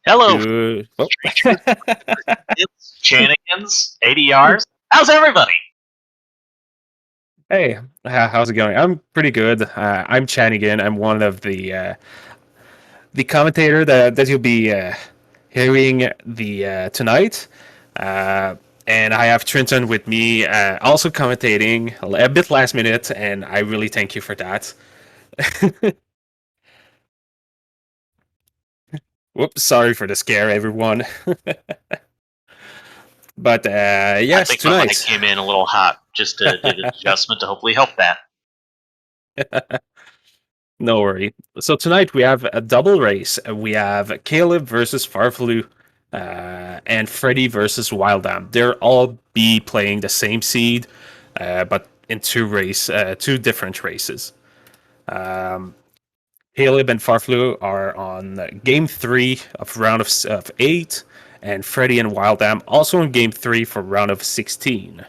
Hello, Good. Oh. it's Shenanigans, ADRs. How's everybody? Hey, how's it going? I'm pretty good. I'm Chanigan. I'm one of the commentator that you'll be hearing the tonight. Uh, and I have Trenton with me, also commentating a bit last minute, and I really thank you for that. Whoops, sorry for the scare, everyone. But I yes, think my mic tonight. came in a little hot. Just did an adjustment to hopefully help that. No worry. So tonight we have a double race. We have Caleb versus Farfelu, and Freddy versus wildham. They'll all be playing the same seed, but in two different races. Um, Caleb and Farfelu are on game 3 of round of 8, and Freddy and wildham also in game 3 for round of 16.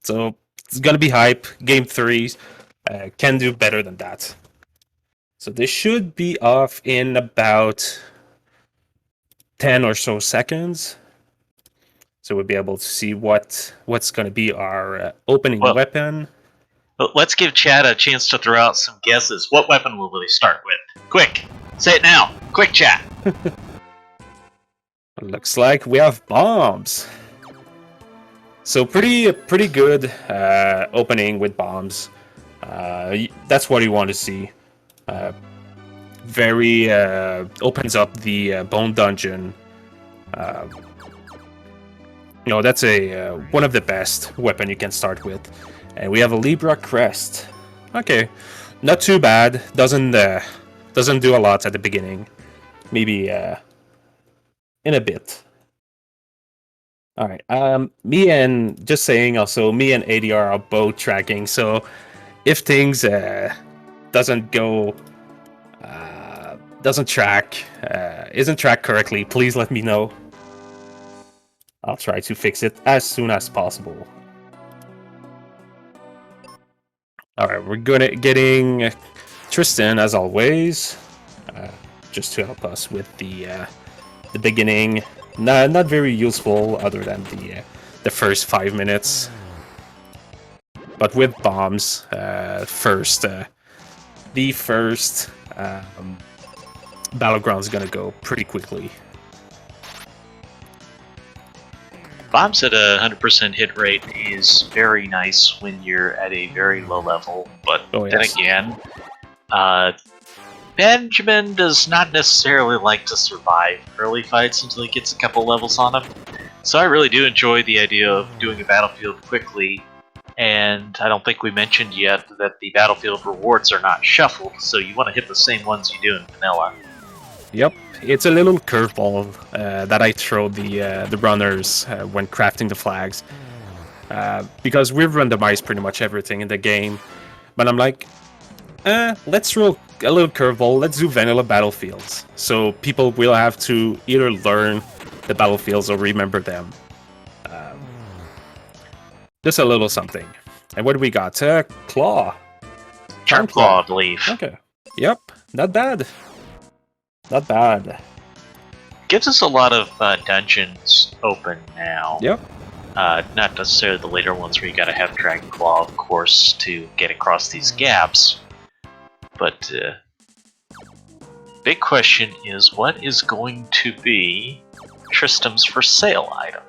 So it's gonna be hype. Game 3 can do better than that. So this should be off in about 10 or so seconds. So we'll be able to see what's going to be our opening weapon. Let's give Chad a chance to throw out some guesses. What weapon will they start with? Quick, say it now. Quick, chat. Looks like we have bombs. So pretty good opening with bombs. That's what you want to see. Very opens up the bone dungeon. That's a one of the best weapon you can start with. And we have a Libra crest. Okay, not too bad. Doesn't do a lot at the beginning. Maybe in a bit. All right. Me and just saying also, me and ADR are both tracking. So if things doesn't go doesn't track isn't tracked correctly, please let me know. I'll try to fix it as soon as possible. All right, we're getting Tristan as always, just to help us with the beginning. Not very useful other than the first 5 minutes, but with bombs first. The first battleground is gonna go pretty quickly. Bombs at a 100% hit rate is very nice when you're at a very low level, but then again, Benjamin does not necessarily like to survive early fights until he gets a couple levels on him. So I really do enjoy the idea of doing a battlefield quickly, and I don't think we mentioned yet that the battlefield rewards are not shuffled, so you want to hit the same ones you do in vanilla. Yep, it's a little curveball that I throw the runners when crafting the flags, because we've randomized pretty much everything in the game. But I'm like, let's throw a little curveball. Let's do vanilla battlefields, so people will have to either learn the battlefields or remember them. Just a little something. And what do we got? Claw. Charm Claw, I believe. Okay. Yep, not bad. Not bad. Gives us a lot of dungeons open now. Yep. Not necessarily the later ones where you gotta have Dragon Claw, of course, to get across these gaps. But big question is, what is going to be Tristram's for sale item?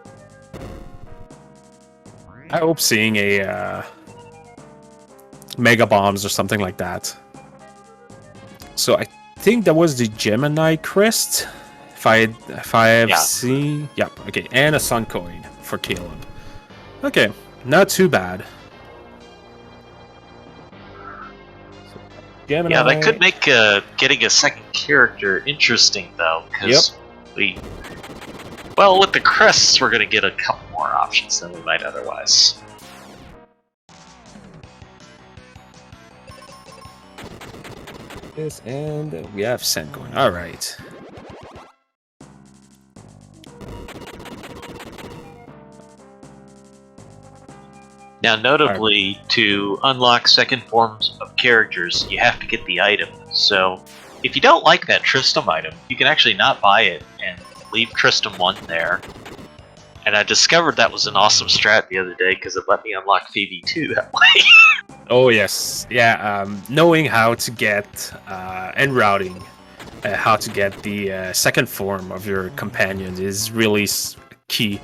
I hope seeing a Mega Bombs or something like that. So I think that was the Gemini crest. If I have seen, yep. Okay, and a Sun coin for Caleb. Okay, not too bad. So, yeah, that could make getting a second character interesting though, because well, with the crests, we're gonna get a couple more options than we might otherwise. This and we have Sun coin. All right. Now, notably, to unlock second forms of characters, you have to get the item. So, if you don't like that Tristram item, you can actually not buy it and leave Tristram 1 there. And I discovered that was an awesome strat the other day because it let me unlock Phoebe 2 that way. Oh yes, yeah. Knowing how to get and routing how to get the second form of your companion is really key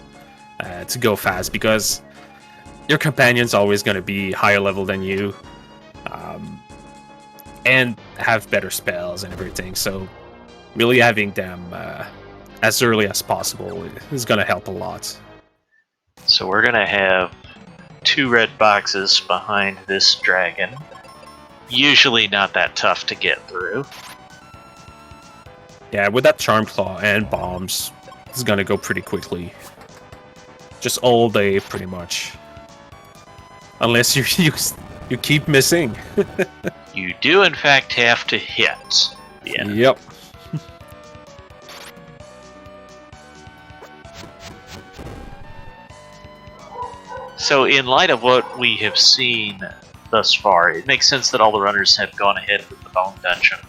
to go fast, because your companion's always going to be higher level than you, and have better spells and everything. So really having them as early as possible is going to help a lot. So we're going to have 2 red boxes behind this dragon. Usually not that tough to get through. Yeah, with that Charm Claw and bombs, it's gonna go pretty quickly. Just all day, pretty much. Unless you keep missing. You do, in fact, have to hit. Yeah. Yep. So, in light of what we have seen thus far, it makes sense that all the runners have gone ahead with the Bone Dungeon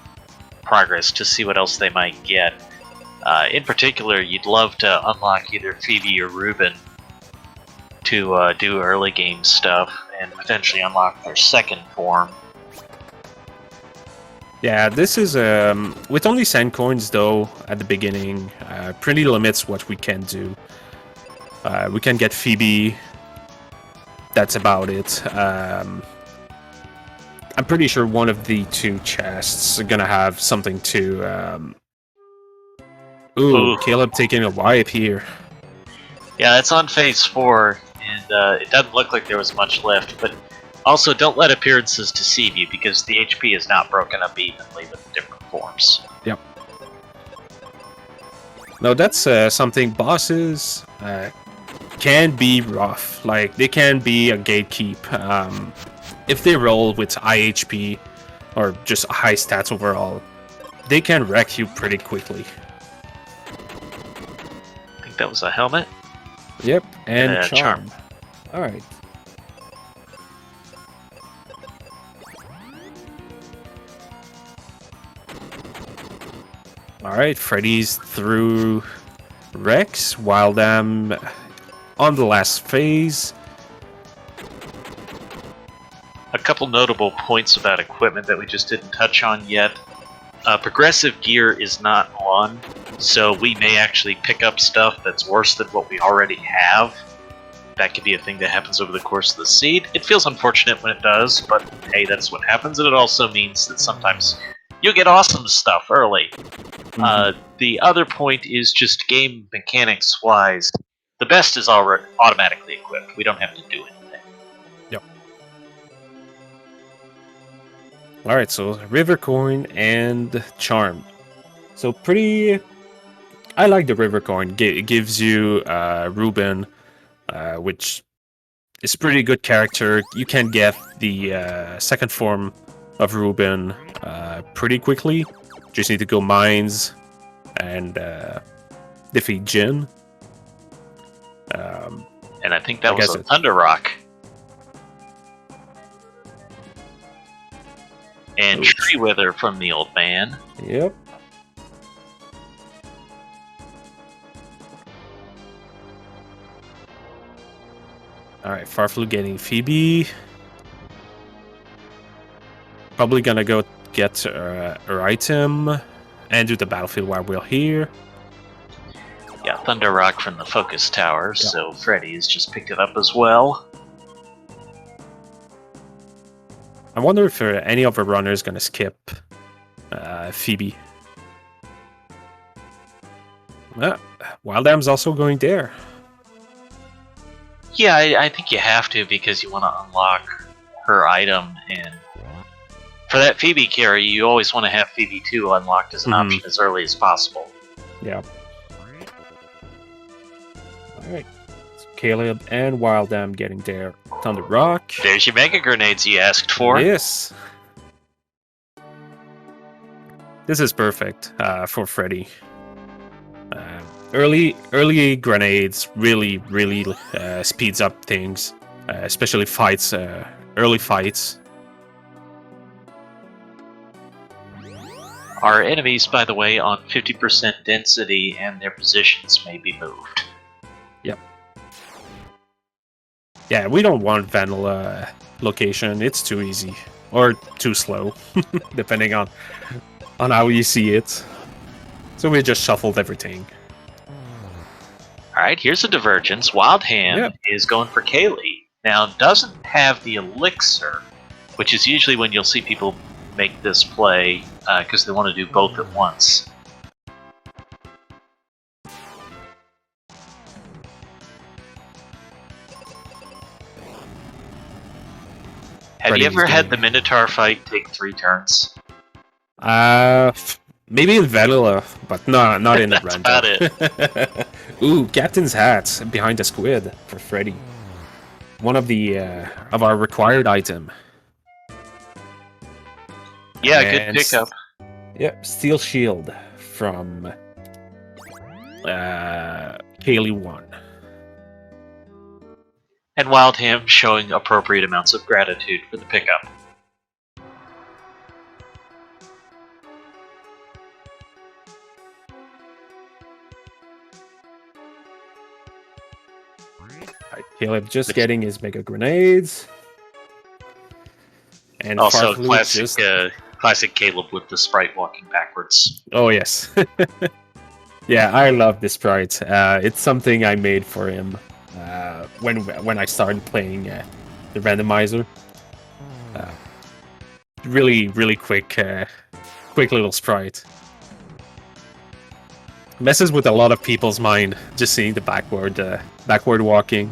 progress to see what else they might get. In particular, you'd love to unlock either Phoebe or Ruben to do early game stuff and potentially unlock their second form. Yeah, this is with only sand coins though at the beginning, pretty limits what we can do. We can get Phoebe. That's about it. I'm pretty sure one of the 2 chests are gonna have something to. Ooh, Caleb taking a wipe here. Yeah, it's on phase 4, and it doesn't look like there was much left, but also don't let appearances deceive you, because the HP is not broken up evenly with different forms. Yep. No, that's something bosses can be rough. Like, they can be a gatekeep. If they roll with high HP or just high stats overall, they can wreck you pretty quickly. I think that was a helmet. Yep, and charm. Alright. Alright, Freddy's through Rex, wildham on the last phase. A couple notable points about equipment that we just didn't touch on yet. Progressive gear is not on, so we may actually pick up stuff that's worse than what we already have. That could be a thing that happens over the course of the seed. It feels unfortunate when it does, but hey, that's what happens, and it also means that sometimes you get awesome stuff early. The other point is just game mechanics-wise, the best is already automatically equipped. We don't have to do anything. Yep. Alright, so River Coin and Charm. So pretty... I like the River Coin. It gives you Ruben, which is pretty good character. You can get the second form of Ruben pretty quickly. Just need to go mines and defeat Jin. And I think that was a Thunder Rock. And Tree Wither from the old man. Yep. Alright, farfelu getting Phoebe. Probably gonna go get her item and do the battlefield while we're here. Yeah, Thunder Rock from the Focus Tower, so Freddy's just picked it up as well. I wonder if any of the runners gonna skip Phoebe. Wildham's also going there. Yeah, I think you have to, because you want to unlock her item, and for that Phoebe carry, you always want to have Phoebe 2 unlocked as an option as early as possible. Yeah. Alright. So Caleb and Wildham getting there. Thunder Rock. There's your Mega Grenades you asked for. Yes. This is perfect for Freddy. Early grenades really speeds up things, especially fights, early fights. Our enemies, by the way, on 50% density, and their positions may be moved. Yep. Yeah, we don't want vanilla location. It's too easy. Or too slow, depending on how you see it. So we just shuffled everything. Alright, here's a divergence. Wildham is going for Kaylee. Now, doesn't have the elixir, which is usually when you'll see people make this play, because they want to do both at once. Have you ever had the Minotaur fight take 3 turns? Maybe in vanilla, but no, not in the random. That's about it. Ooh, Captain's hat behind the squid for Freddy. One of the of our required item. Yeah, and good pickup. Yep, Steel Shield from Kaylee 1. And Wildham showing appropriate amounts of gratitude for the pickup. Caleb just getting his mega grenades. And also classic Caleb with the sprite walking backwards. Oh yes. Yeah, I love this sprite. It's something I made for him when I started playing the randomizer. Really quick little sprite. Messes with a lot of people's mind just seeing the backward walking.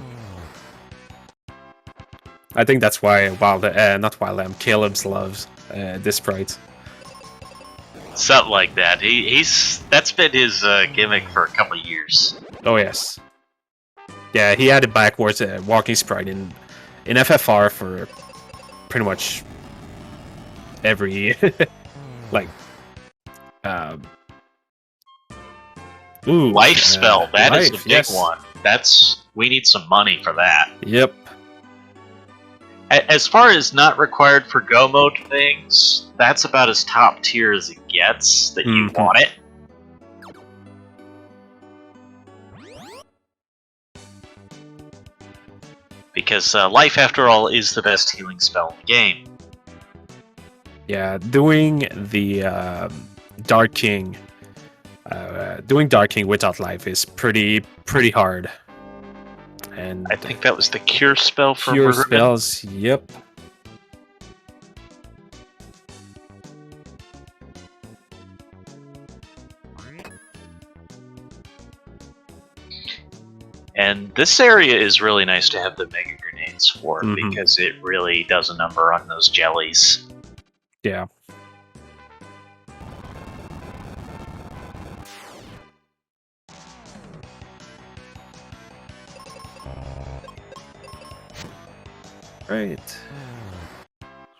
I think that's why Caleb's loves this sprite. Something like that. That's been his gimmick for a couple of years. Oh yes. Yeah, he had a backwards walking sprite in FFR for pretty much every ooh, life spell. That is a big one. We need some money for that. Yep. As far as not required for go mode things, that's about as top tier as it gets that you want it. Because life, after all, is the best healing spell in the game. Yeah, doing the Dark King without life is pretty hard. And I think that was the cure spell for cure spells. Yep. And this area is really nice to have the mega grenades for because it really does a number on those jellies. Yeah. Right.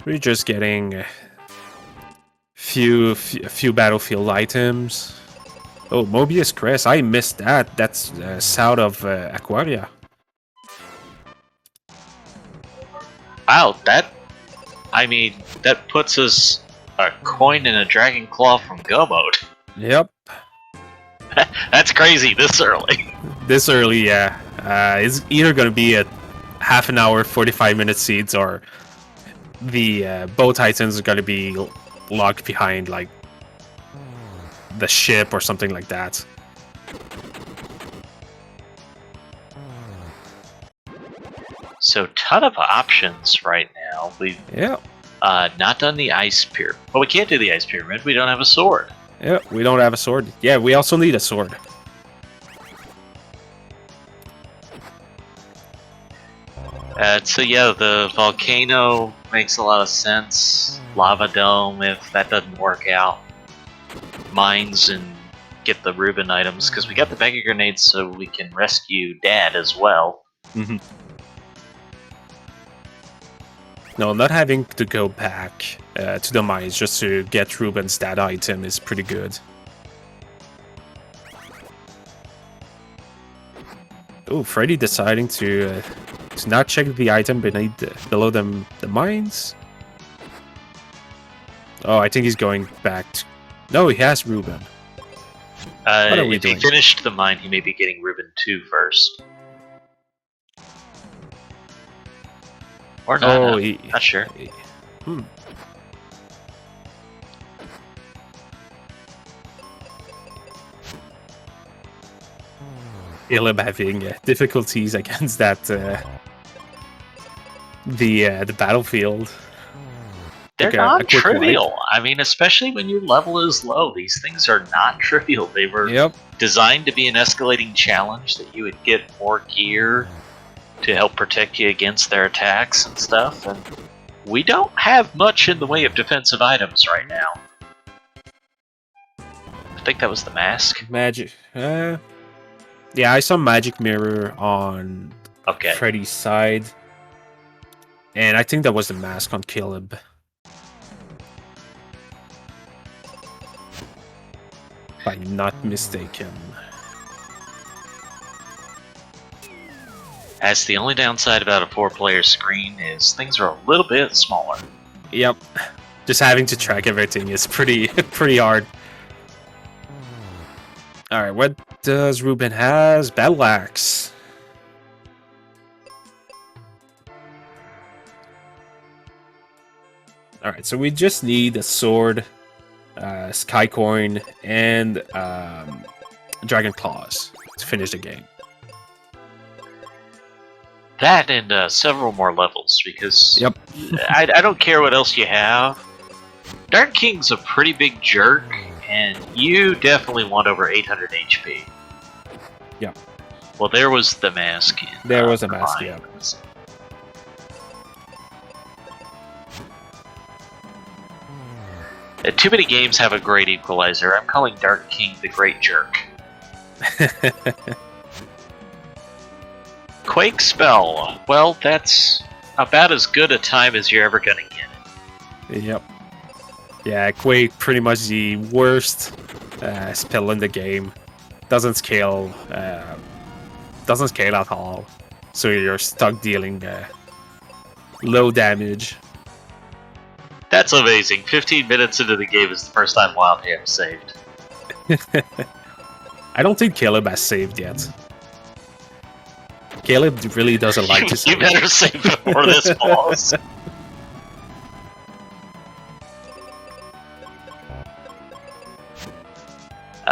We're just getting a few battlefield items. Oh, Mobius Crest. I missed that. That's south of Aquaria. Wow, that puts us a coin and a dragon claw from Go mode. Yep. That's crazy this early. This early, yeah. It's either going to be a half an hour, 45-minute seeds, or the both items are going to be locked behind like the ship or something like that. So ton of options right now. We've not done the ice pyramid. Well, we can't do the ice pyramid. We don't have a sword. Yeah, we don't have a sword. Yeah, we also need a sword. So yeah, the volcano makes a lot of sense. Lava dome, if that doesn't work out. Mines and get the Reuben items, because we got the mega grenades so we can rescue Dad as well. No, not having to go back to the mines just to get Reuben's Dad item is pretty good. Oh, Freddy deciding to not check the item below the mines. Oh, I think he's going back No, he has Ruben. What are we if doing? he finished the mine, he may be getting Ruben 2 first. Or not, Oh, not sure. Hmm. Caleb having difficulties against that the battlefield. They're Like a quick non-trivial. wipe. I mean, especially when your level is low. These things are not trivial. They were Yep. designed to be an escalating challenge that you would get more gear to help protect you against their attacks and stuff. And we don't have much in the way of defensive items right now. I think that was the mask. Magic. Yeah, I saw magic mirror on Freddy's side, and I think that was the mask on Caleb. If I'm not mistaken. That's the only downside about a 4-player screen is things are a little bit smaller. Yep. Just having to track everything is pretty hard. Alright, what does Ruben has? Battle Axe. Alright, so we just need a sword, Sky Coin, and Dragon Claws to finish the game. That and several more levels, because yep. I don't care what else you have. Dark King's a pretty big jerk, and you definitely want over 800 HP. Yeah. Well, there was the mask. There was a mask, yeah. Too many games have a great equalizer. I'm calling Dark King the Great Jerk. Quake Spell. Well, that's about as good a time as you're ever gonna get it. Yep. Yeah, Quake pretty much the worst spell in the game. Doesn't scale at all. So you're stuck dealing low damage. That's amazing. 15 minutes into the game is the first time wildham saved. I don't think Caleb has saved yet. Caleb really doesn't like to save. You better save before this falls.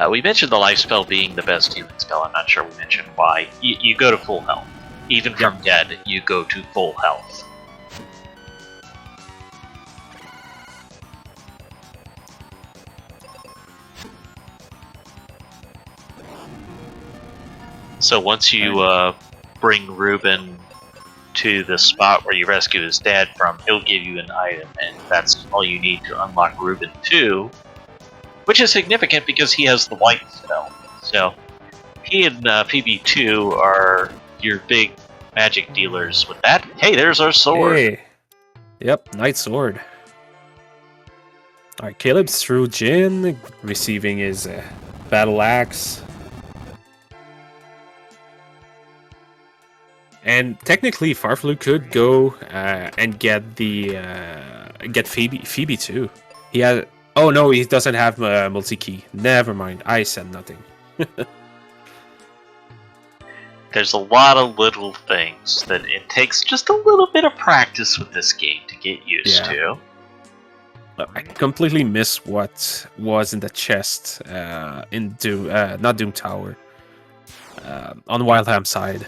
We mentioned the life spell being the best healing spell. I'm not sure we mentioned why. You go to full health. Even from dead, you go to full health. So once you bring Ruben to the spot where you rescue his dad from, he'll give you an item, and that's all you need to unlock Ruben 2, which is significant because he has the white spell. So he and PB2 are your big magic dealers with that. Hey, there's our sword. Hey. Yep, Knight Sword. Alright, Caleb's through Jin, receiving his Battle Axe. And technically, farfelu could go and get the get Phoebe too. He had. Oh no, he doesn't have multi-key. Never mind. I said nothing. There's a lot of little things that it takes just a little bit of practice with this game to get used to. I completely missed what was in the chest in Doom, not Doom Tower, on Wildham side.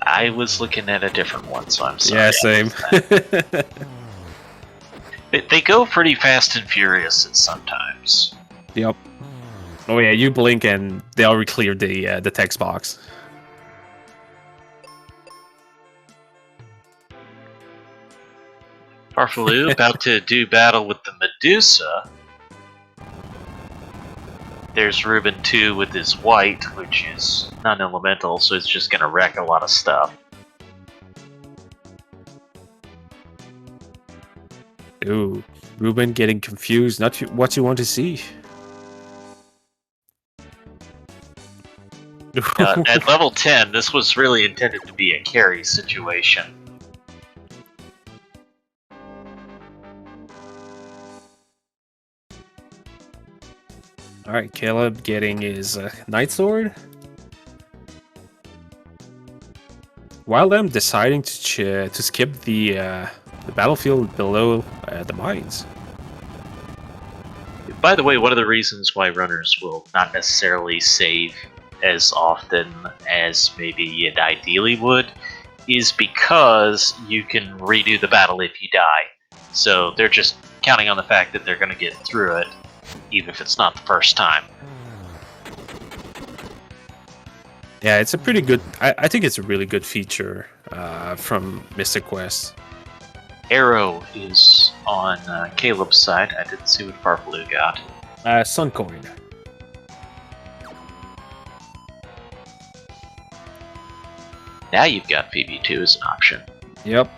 I was looking at a different one, so I'm sorry. Yeah, same. They go pretty fast and furious sometimes. Yep. Oh yeah, you blink and they already cleared the text box. farfelu about to do battle with the Medusa. There's Ruben 2 with his white, which is non-elemental, so it's just gonna wreck a lot of stuff. Ooh, Ruben getting confused, not what you want to see. At level 10, this was really intended to be a carry situation. All right, Caleb getting his Night Sword. Wildham deciding to skip the battlefield below the mines. By the way, one of the reasons why runners will not necessarily save as often as maybe you'd ideally would is because you can redo the battle if you die. So they're just counting on the fact that they're going to get through it, even if it's not the first time. Yeah, it's a pretty good... I think it's a really good feature from Mystic Quest. Arrow is on Caleb's side. I didn't see what farfelu got. Sun Coin. Now you've got PB2 as an option. Yep.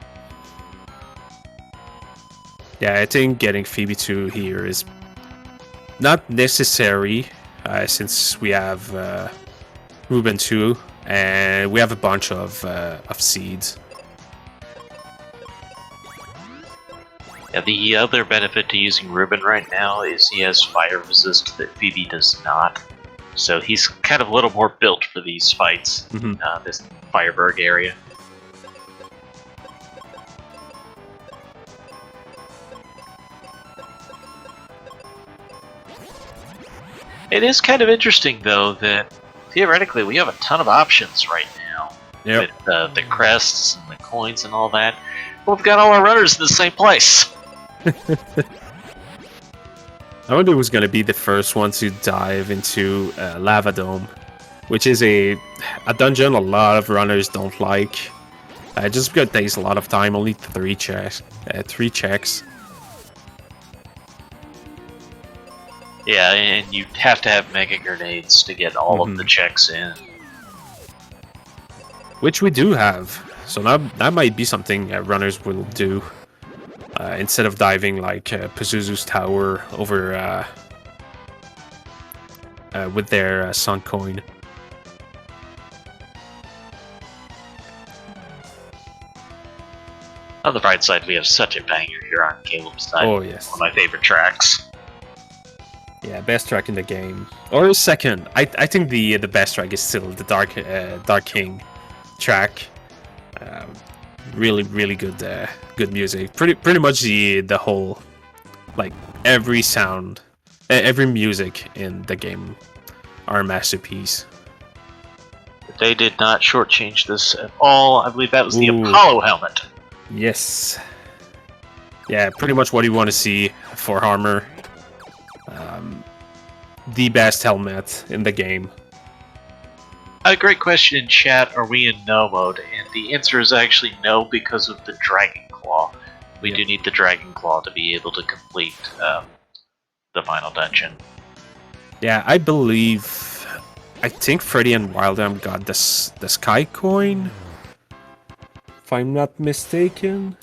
Yeah, I think getting Phoebe 2 here is not necessary, since we have Ruben 2, and we have a bunch of seeds. Yeah, the other benefit to using Ruben right now is he has fire resist that Phoebe does not. So he's kind of a little more built for these fights, this Fireberg area. It is kind of interesting, though, that theoretically we have a ton of options right now. Yep. With the crests and the coins and all that. But we've got all our runners in the same place. I wonder who's going to be the first one to dive into Lava Dome, which is a dungeon a lot of runners don't like. Just because it takes a lot of time, only 3 checks. Yeah, and you have to have mega grenades to get all of the checks in. Which we do have. So that might be something runners will do. Instead of diving like Pazuzu's Tower over with their Sun Coin. On the bright side, we have such a banger here on Caleb's side. Oh, yes. One of my favorite tracks. Yeah, best track in the game. Or second. I think the best track is still the Dark King track. Really, really good good music. Pretty much the whole, like, every sound, every music in the game are a masterpiece. They did not shortchange this at all. I believe that was the Apollo helmet. Yes. Yeah, pretty much what you want to see for armor. The best helmet in the game. A great question in chat, are we in no mode? And the answer is actually no, because of the Dragon Claw. We do need the Dragon Claw to be able to complete the final dungeon. Yeah, I think Freddy and Wildham got the Sky Coin, if I'm not mistaken.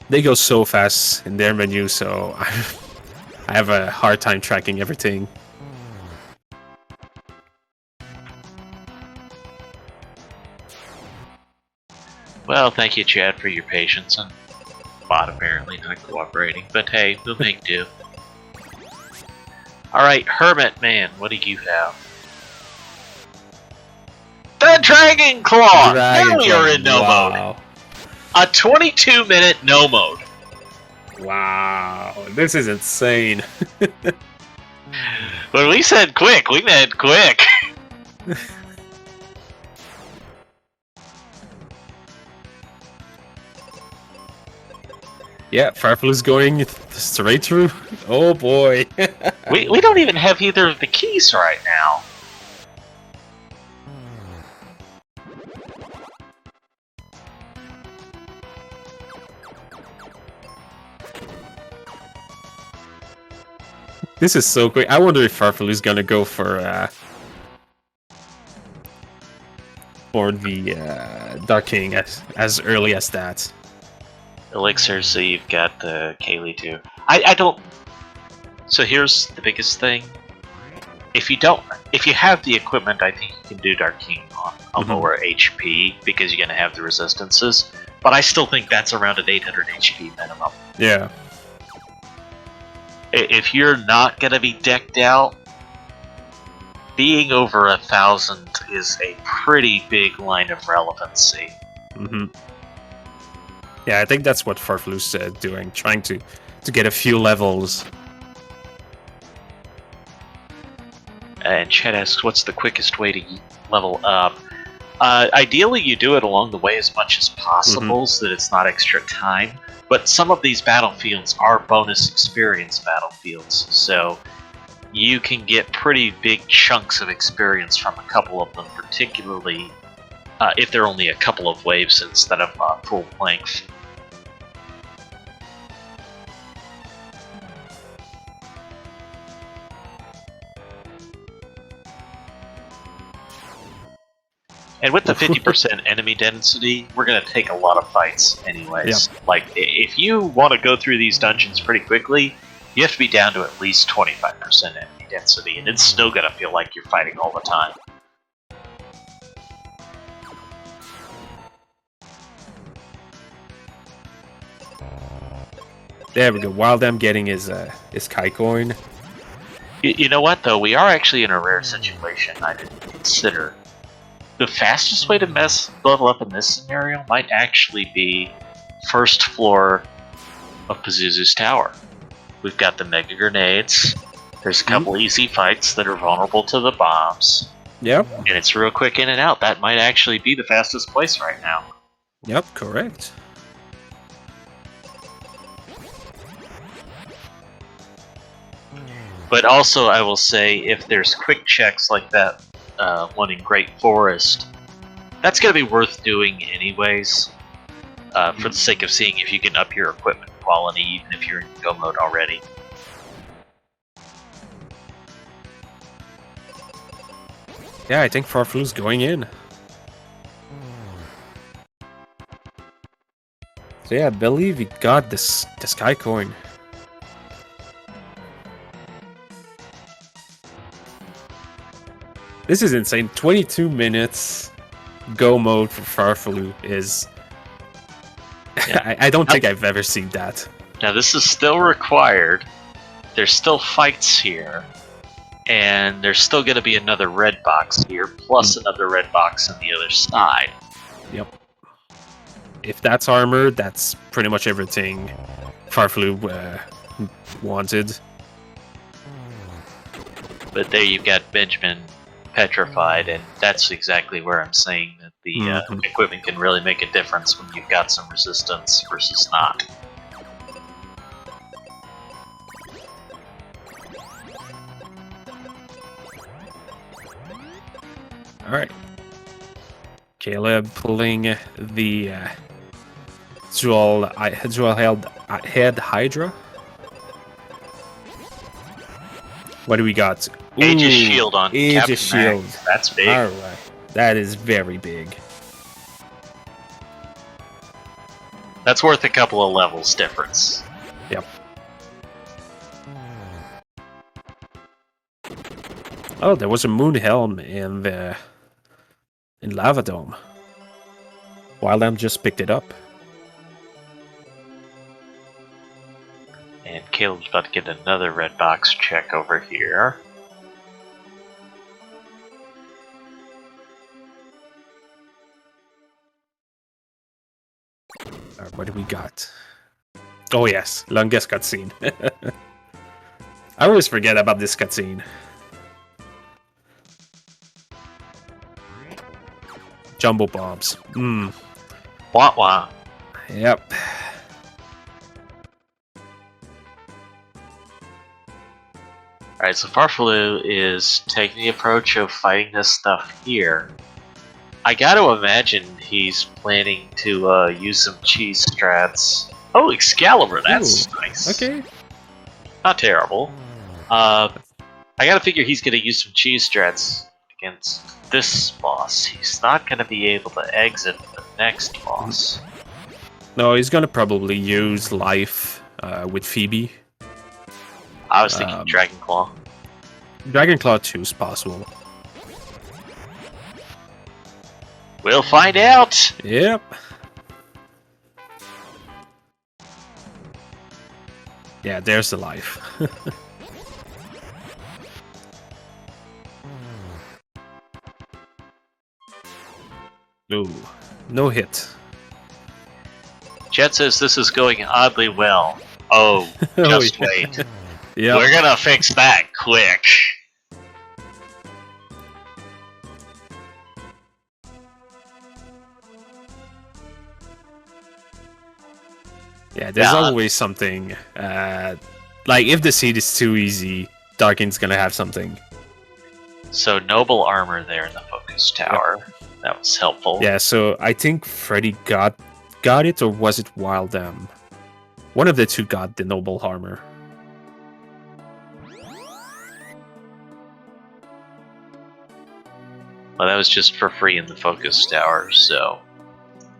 They go so fast in their menu, so I have a hard time tracking everything. Well, thank you, Chad, for your patience, and bot apparently not cooperating, but hey, we'll make do. Alright, Hermit Man, what do you have? The Dragon Claw! Now we are in no mode! A 22-minute no mode. Wow, this is insane. When we said quick, we meant quick. Yeah, farfelu's going straight through. Oh boy. we don't even have either of the keys right now. This is so quick. I wonder if farfelu's gonna go for the Dark King as early as that. Elixir, so you've got the Kaylee too. I don't. So here's the biggest thing. If you have the equipment, I think you can do Dark King on a lower HP because you're gonna have the resistances. But I still think that's around an 800 HP minimum. Yeah. If you're not gonna be decked out, being over 1,000 is a pretty big line of relevancy. Mm-hmm. Yeah, I think that's what Farfelu's doing, trying to get a few levels. And Chet asks, what's the quickest way to level up? Ideally, you do it along the way as much as possible so that it's not extra time. But some of these battlefields are bonus experience battlefields, so you can get pretty big chunks of experience from a couple of them, particularly if they're only a couple of waves instead of full length. And with the 50% enemy density, we're going to take a lot of fights anyways. Yep. Like, if you want to go through these dungeons pretty quickly, you have to be down to at least 25% enemy density, and it's still going to feel like you're fighting all the time. There we go. Wildham getting his Kai coin. You know what, though? We are actually in a rare situation I didn't consider. The fastest way to level up in this scenario might actually be first floor of Pazuzu's tower. We've got the mega grenades. There's a couple easy fights that are vulnerable to the bombs. Yep. And it's real quick in and out. That might actually be the fastest place right now. Yep, correct. But also, I will say, if there's quick checks like that one in Great Forest, that's going to be worth doing anyways, for the sake of seeing if you can up your equipment quality, even if you're in go mode already. Yeah, I think Farfelu's going in. So yeah, I believe he got this Kai coin. This is insane. 22 minutes go mode for Farfelu is... Yeah. I don't think I've ever seen that. Now this is still required. There's still fights here. And there's still going to be another red box here, plus another red box on the other side. Yep. If that's armor, that's pretty much everything Farfelu wanted. But there you've got Benjamin petrified, and that's exactly where I'm saying that the equipment can really make a difference when you've got some resistance versus not. Alright. Caleb pulling the dual head Hydra. What do we got? Aegis Shield on Aegis Captain Shield. Max. That's big. Alright. That is very big. That's worth a couple of levels difference. Yep. Oh, there was a moon helm in Lava Dome. Wildham just picked it up. And Caleb's about to get another red box check over here. Alright, what do we got? Oh yes, longest cutscene. I always forget about this cutscene. Jumbo bombs. Wah wah. Yep. Alright, so Farfelu is taking the approach of fighting this stuff here. I gotta imagine he's planning to use some cheese strats. Oh, Excalibur, that's nice. Okay. Not terrible. I gotta figure he's gonna use some cheese strats against this boss. He's not gonna be able to exit the next boss. No, he's gonna probably use life with Phoebe. I was thinking Dragon Claw. Dragon Claw 2 is possible. We'll find out! Yep. Yeah, there's the life. Ooh, no hit. Jet says this is going oddly well. Oh, Oh, just yeah. wait. Yep. We're gonna fix that quick. Yeah, there's Yeah. always something. Like, if the seed is too easy, Darkin's gonna have something. So noble armor there in the focus tower. Yep. That was helpful. Yeah, so I think Freddy got it, or was it wildham? One of the two got the noble armor. Well, that was just for free in the focus tower, so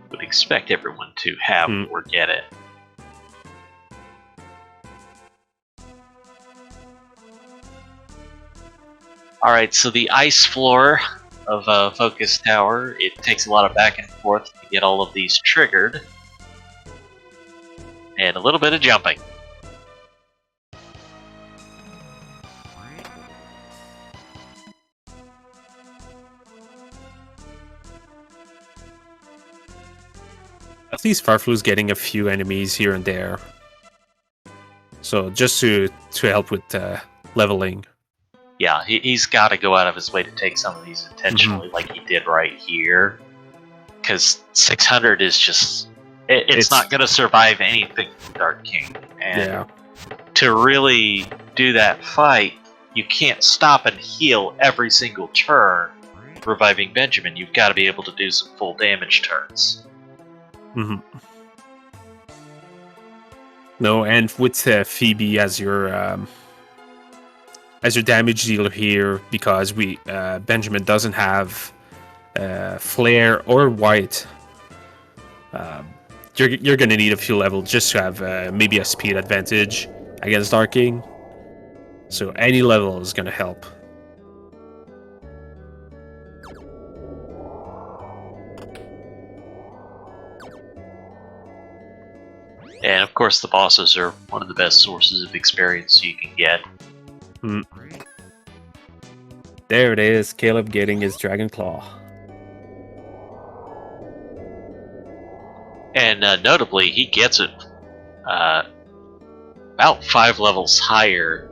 would expect everyone to have or get it. Alright, so the ice floor of Focus Tower, it takes a lot of back and forth to get all of these triggered. And a little bit of jumping. At least Farflu's getting a few enemies here and there. So just to help with leveling. Yeah, he's got to go out of his way to take some of these intentionally, like he did right here. Because 600 is just... It's not going to survive anything from Dark King. And to really do that fight, you can't stop and heal every single turn reviving Benjamin. You've got to be able to do some full damage turns. No, and with Phoebe as your damage dealer here, because Benjamin doesn't have flare or white. You're gonna need a few levels just to have maybe a speed advantage against Dark King. So any level is gonna help. And of course the bosses are one of the best sources of experience you can get. There it is, Caleb getting his Dragon Claw. And notably, he gets it about 5 levels higher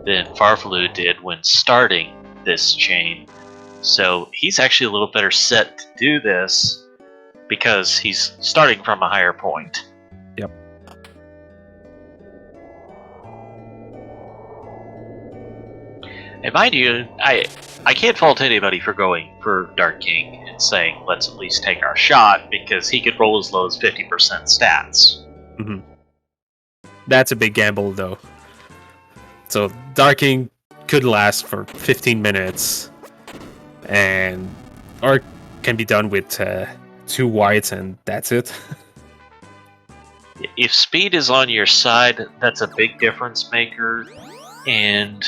than Farfelu did when starting this chain. So he's actually a little better set to do this because he's starting from a higher point. Yep. And mind you, I can't fault anybody for going for Dark King and saying, let's at least take our shot, because he could roll as low as 50% stats. That's a big gamble, though. So Dark King could last for 15 minutes, or can be done with 2 whites, and that's it. If speed is on your side, that's a big difference maker, and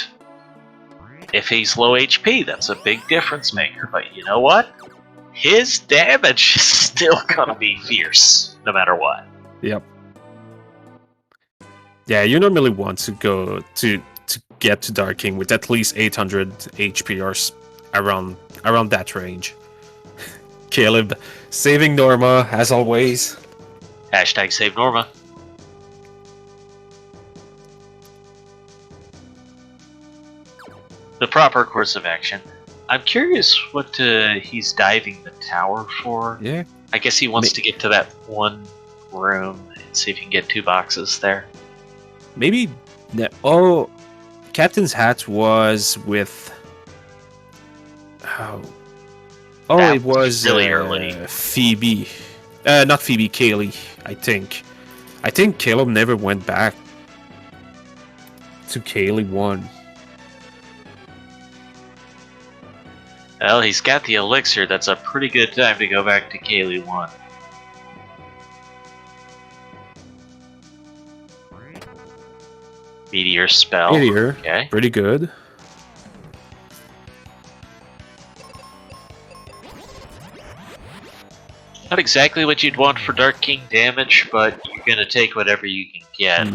if he's low HP, that's a big difference maker. But you know what? His damage is still gonna be fierce, no matter what. Yep. Yeah, you normally want to go to get to Dark King with at least 800 HP or around that range. Caleb saving Norma as always. Hashtag save Norma. The proper course of action. I'm curious what he's diving the tower for. Yeah. I guess he wants to get to that one room and see if he can get 2 boxes there. Maybe... Oh, Captain's Hat was with... Oh, it was really early. Phoebe. Not Phoebe, Kaylee, I think. I think Caleb never went back to Kaylee 1. Well, he's got the elixir. That's a pretty good time to go back to Kaylee 1. Meteor spell. Meteor, okay. Pretty good. Not exactly what you'd want for Dark King damage, but you're gonna take whatever you can get.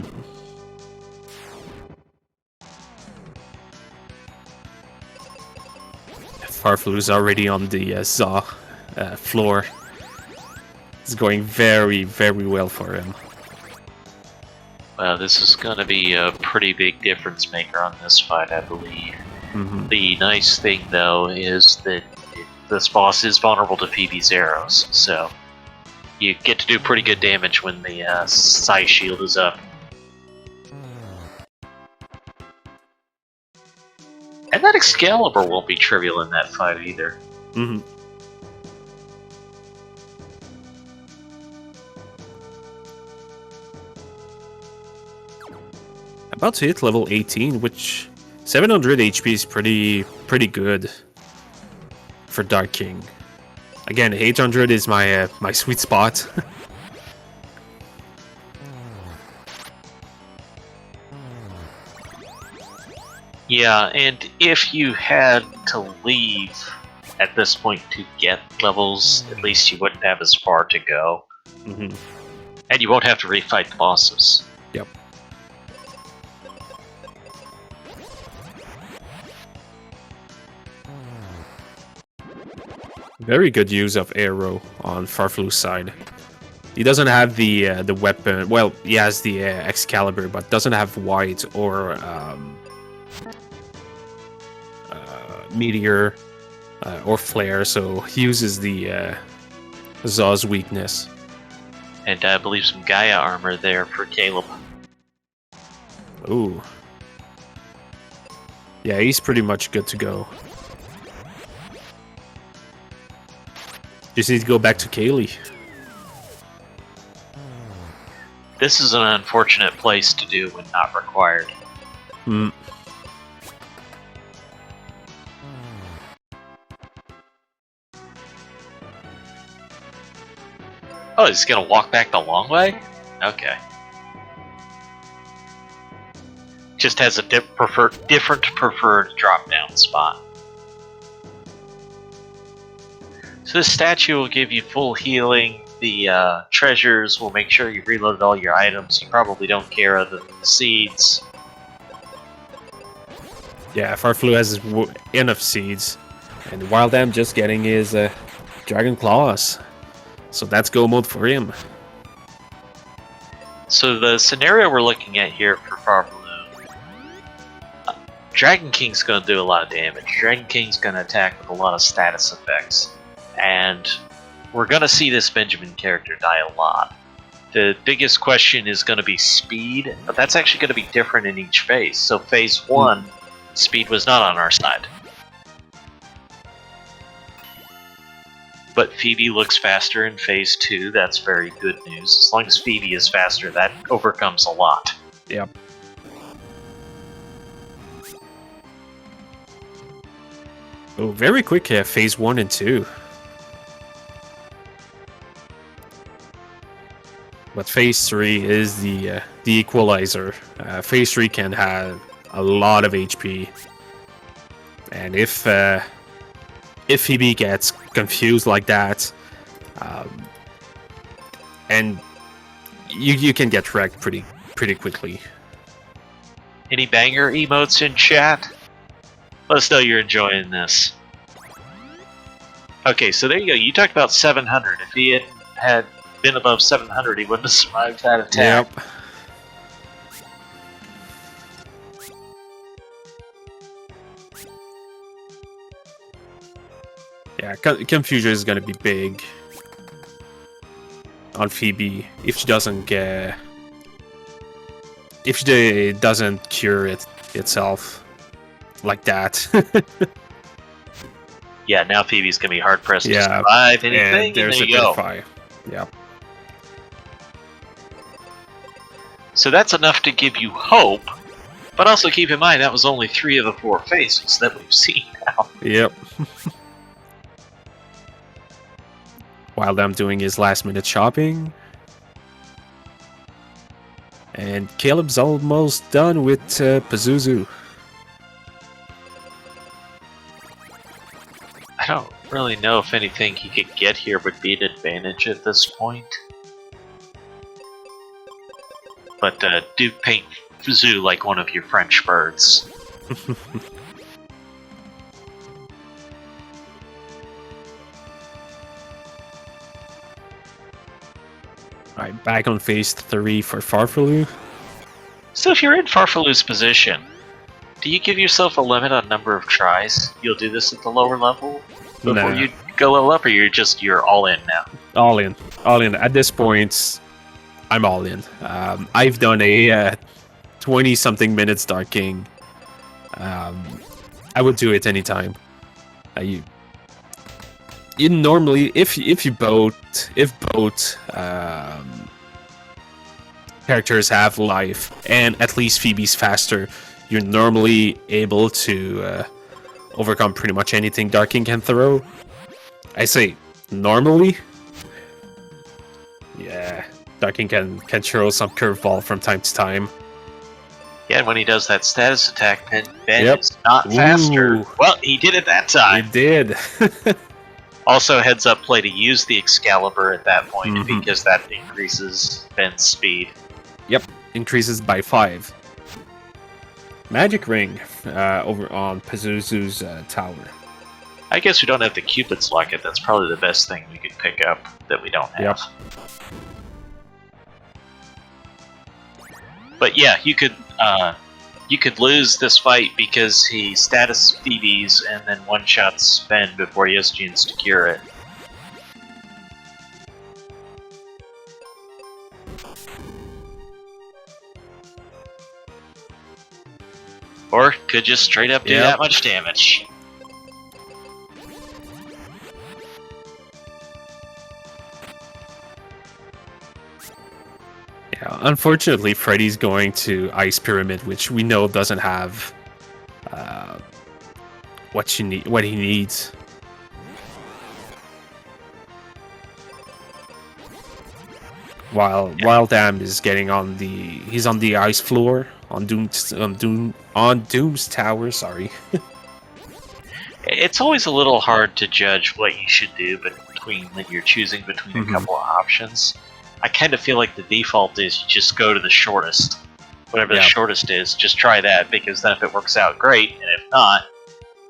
Farfelu is already on the Zaw floor. It's going very, very well for him. Well, this is going to be a pretty big difference maker on this fight, I believe. Mm-hmm. The nice thing, though, is that this boss is vulnerable to Phoebe's arrows, so you get to do pretty good damage when the Psy shield is up. And that Excalibur won't be trivial in that fight either. Mm-hmm. About to hit level 18, which 700 HP is pretty good for Dark King. Again, 800 is my my sweet spot. Yeah, and if you had to leave at this point to get levels, at least you wouldn't have as far to go. Mm-hmm. And you won't have to refight the bosses. Yep. Very good use of arrow on Farfelu's side. He doesn't have the weapon. Well, he has the Excalibur, but doesn't have white or meteor or flare. So he uses the Zaw's weakness. And I believe some Gaia armor there for Caleb. Ooh. Yeah, he's pretty much good to go. Just need to go back to Kaylee. This is an unfortunate place to do when not required. Hmm. Oh, he's gonna walk back the long way? Okay. Just has a different preferred drop-down spot. So this statue will give you full healing. The treasures will make sure you've reloaded all your items. You probably don't care other than the seeds. Yeah, Farfelu has enough seeds. And wildham just getting his Dragon Claws. So that's go mode for him. So the scenario we're looking at here for Farfelu, Dragon King's going to do a lot of damage. Dragon King's going to attack with a lot of status effects. And we're going to see this Benjamin character die a lot. The biggest question is going to be speed, but that's actually going to be different in each phase. So phase 1, speed was not on our side. But Phoebe looks faster in phase 2, that's very good news. As long as Phoebe is faster, that overcomes a lot. Yep. Oh, very quick phase 1 and 2. But phase 3 is the equalizer. Phase 3 can have a lot of HP. And if Phoebe gets confused like that, and you can get wrecked pretty quickly. Any banger emotes in chat? Let us know you're enjoying this. Okay, so there you go. You talked about 700. If he had been above 700, he wouldn't have survived that attack. Yep. Yeah, confusion is gonna be big on Phoebe if she doesn't get, if she doesn't cure itself like that. Yeah, now Phoebe's gonna be hard pressed to survive anything. And there's there you go. Yep. So that's enough to give you hope, but also keep in mind that was only 3 of the 4 phases that we've seen now. Yep. While I'm doing his last-minute shopping. And Caleb's almost done with Pazuzu. I don't really know if anything he could get here would be an advantage at this point. But do paint Zoo like one of your French birds. Alright, back on phase 3 for farfelu. So if you're in Farfelu's position, do you give yourself a limit on number of tries? You'll do this at the lower level before Nah. you go level up, or you're all in now? All in. All in. At this point, I'm all in. I've done a 20-something minutes Dark King. I would do it anytime. You normally, if both characters have life, and at least Phoebe's faster, you're normally able to overcome pretty much anything Dark King can throw. I say normally. Yeah, Dark King can throw some curveball from time to time. Yeah, and when he does that status attack, Ben Yep. is not faster. Ooh. Well, he did it that time. It did. Also, heads up play to use the Excalibur at that point, Mhm. because that increases Ben's speed. Yep, increases by 5. Magic Ring over on Pazuzu's tower. I guess we don't have the Cupid's Locket. That's probably the best thing we could pick up that we don't have. But yeah, you could lose this fight because he status Phoebe's and then one-shots Ben before he has a chance to cure it. Or could just straight up do that much damage. Yeah, unfortunately, Freddy's going to Ice Pyramid, which we know doesn't have what he needs. While wildham is getting on he's on the ice floor on Doom's tower. Sorry. It's always a little hard to judge what you should do when you're choosing between a couple of options. I kind of feel like the default is you just go to the shortest. Whatever the shortest is, just try that, because then if it works out, great, and if not,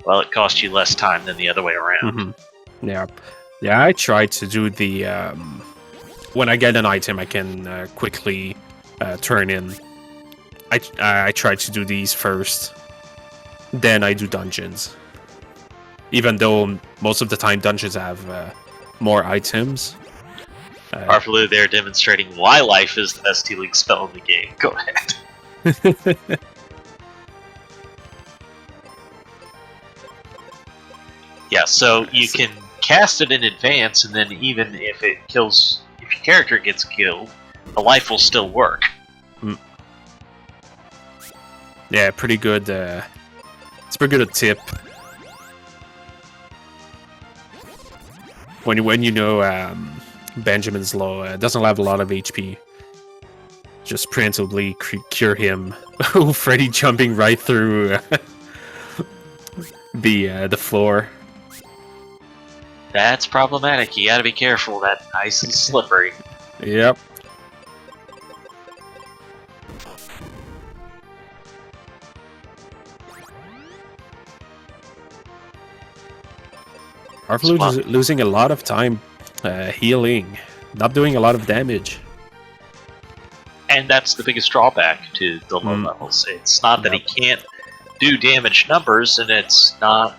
well, it costs you less time than the other way around. Yeah, I tried to do the... when I get an item, I can quickly turn in. I tried to do these first, then I do dungeons. Even though most of the time dungeons have more items. Farfelu there demonstrating why life is the best healing spell in the game. Go ahead. Yeah, so you can cast it in advance, and then even if your character gets killed, the life will still work. Yeah, pretty good. It's pretty good a tip. When you know Benjamin's low, doesn't have a lot of HP, just preemptively cure him. Oh, Freddy jumping right through the floor. That's problematic. You gotta be careful. That ice is slippery. Yep. Farfelu is losing a lot of time healing, not doing a lot of damage. And that's the biggest drawback to the low levels. It's not that he can't do damage numbers, and it's not...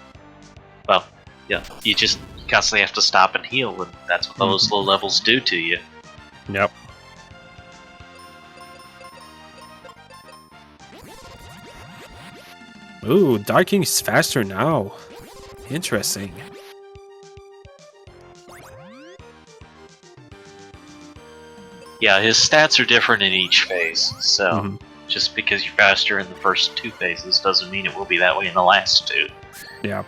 Well, yeah, you just constantly have to stop and heal, and that's what those low levels do to you. Yep. Ooh, Dark King is faster now. Interesting. Yeah, his stats are different in each phase, so just because you're faster in the first 2 phases doesn't mean it will be that way in the last 2. Yeah.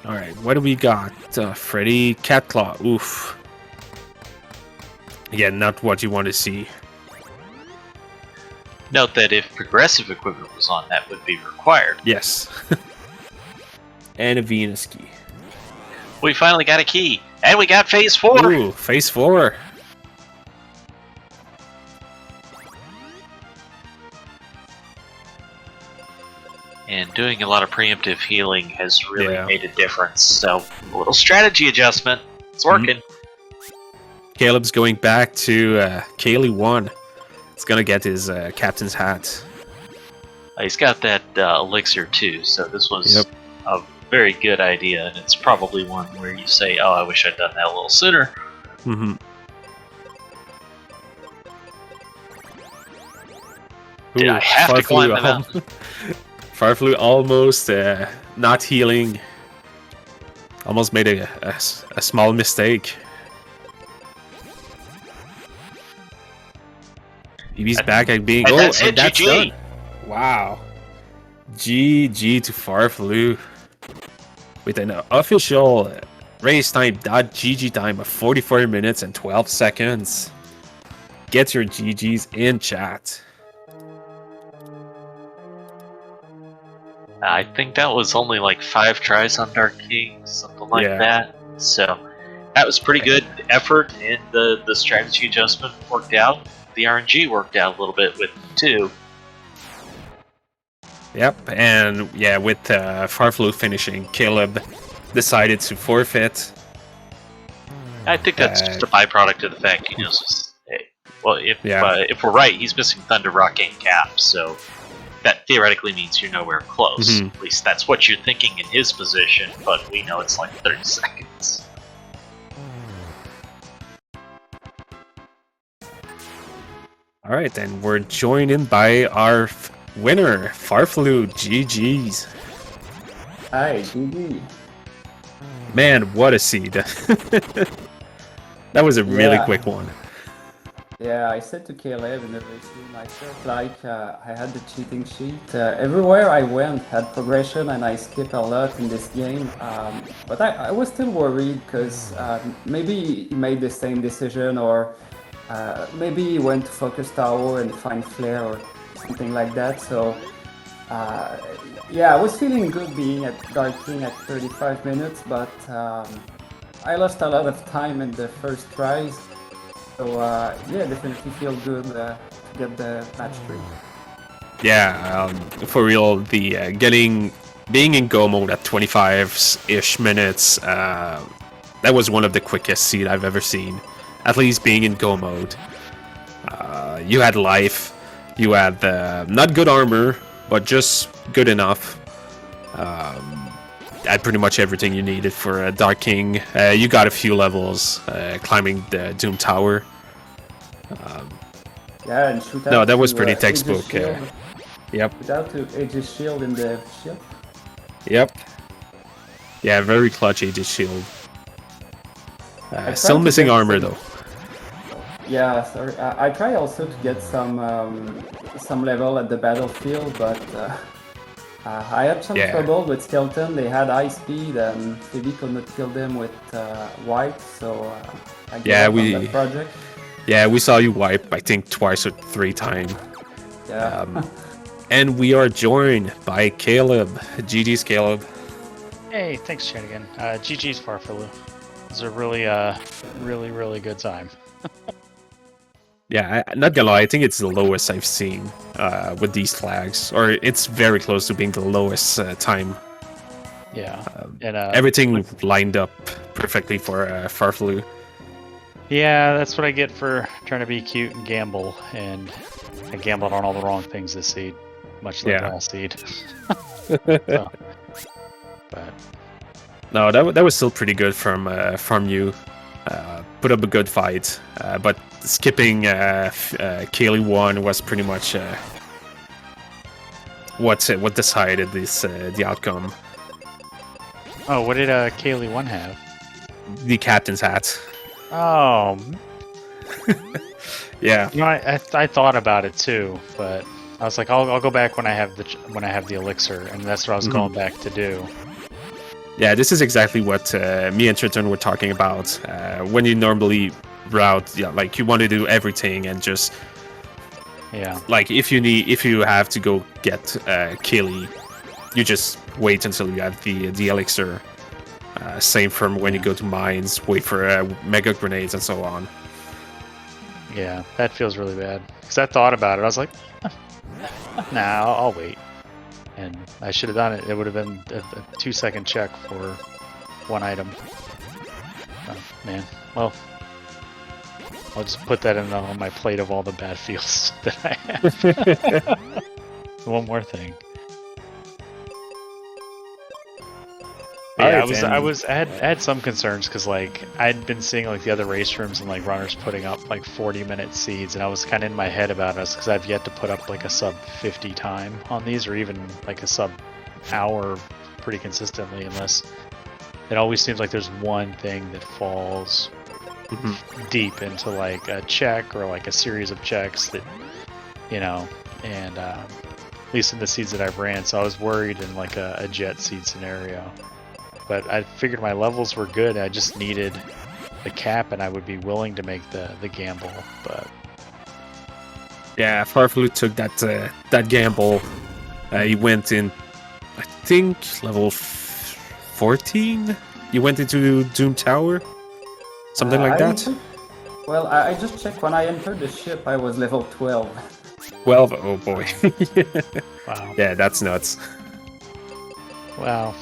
Alright, what do we got? Freddy, Catclaw, oof. Yeah, not what you want to see. Note that if progressive equipment was on, that would be required. Yes. And a Venus key. We finally got a key, and we got phase 4! Ooh, phase 4. And doing a lot of preemptive healing has really made a difference. So, a little strategy adjustment. It's working. Caleb's going back to Kaylee 1. He's gonna get his captain's hat. He's got that elixir too, so this was a very good idea, and it's probably one where you say, oh, I wish I'd done that a little sooner. Mm-hmm. Did I have to climb the mountain? Farfelu almost not healing. Almost made a small mistake. He's back at being... And that's and that's GG. done. Wow. GG to Farfelu. With an official race time.gg time of 44 minutes and 12 seconds. Get your GGs in chat. I think that was only like 5 tries on Dark King, something like that. So that was pretty good effort, and the strategy adjustment worked out. The RNG worked out a little bit with it too. Yep, and yeah, with Farfelu finishing, Caleb decided to forfeit. I think that's just a byproduct of the fact he knows. Well, if we're right, he's missing Thunder Rock and Cap, so that theoretically means you're nowhere close. At least that's what you're thinking in his position, but we know it's like 30 seconds. Alright, then we're joined in by our winner, Farfelu. GG's. Hi, GG. Man, what a seed. That was a really quick one. Yeah, I said to Caleb in the race room, I felt like I had the cheating sheet. Everywhere I went had progression, and I skipped a lot in this game. But I was still worried because maybe he made the same decision, or maybe he went to Focus Tower and find Flare or something like that. So yeah, I was feeling good being at Dark King at 35 minutes, but I lost a lot of time in the first tries. So yeah, definitely feel good to get the match 3. Yeah, for real, the being in go mode at 25-ish minutes, that was one of the quickest seed I've ever seen. At least being in go mode. You had life, you had not good armor, but just good enough. Had pretty much everything you needed for Dark King. You got a few levels climbing the Doom Tower. Yeah, and shoot out. No, that was pretty textbook. Yep. Shoot out to Aegis Shield in the shield. Yep. Yeah, very clutch Aegis Shield. Still missing armor though. Yeah, sorry. I try also to get some level at the battlefield, but I had some trouble with Skeleton. They had high speed, and Phoebe could not kill them with wipe, so I gave up on that project. Yeah, we saw you wipe, I think, twice or 3 times. Yeah. And we are joined by Caleb. GG's, Caleb. Hey, thanks, chat again. GG's Farfelu. It was a really good time. Yeah, I'm not gonna lie, I think it's the lowest I've seen with these flags. Or it's very close to being the lowest time. Yeah. And everything lined up perfectly for Farfelu. Yeah, that's what I get for trying to be cute and gamble. And I gambled on all the wrong things this seed. Much like last seed. So, but no, that was still pretty good from you. Put up a good fight, but skipping Kaylee 1 was pretty much what decided the outcome. Oh, what did Kaylee 1 have? The captain's hat. Oh. Yeah. You know, I thought about it too, but I was like, I'll go back when I have the elixir, and that's what I was going back to do. Yeah, this is exactly what me and Triton were talking about. When you normally route, like you want to do everything and just like if you have to go get Kaylee, you just wait until you have the elixir. Same from when you go to mines, wait for mega grenades and so on. Yeah, that feels really bad. Because I thought about it, I was like, nah, I'll wait. And I should have done it. It would have been a 2-second check for one item. Oh, man. Well, I'll just put that on my plate of all the bad feels that I have. One more thing. Yeah, I had some concerns because like I'd been seeing like the other race rooms and like runners putting up like 40-minute seeds, and I was kind of in my head about us because I've yet to put up like a sub 50 time on these, or even like a sub hour pretty consistently, unless it always seems like there's one thing that falls deep into like a check or like a series of checks that, you know, and at least in the seeds that I've ran, so I was worried in like a jet seed scenario. But I figured my levels were good. I just needed the cap, and I would be willing to make the gamble. But yeah, farfelu took that gamble. He went in, I think, level 14. You went into Doom Tower, something like that. Well, I just checked when I entered the ship. I was level 12. 12. Oh boy. wow. Yeah, that's nuts. Wow.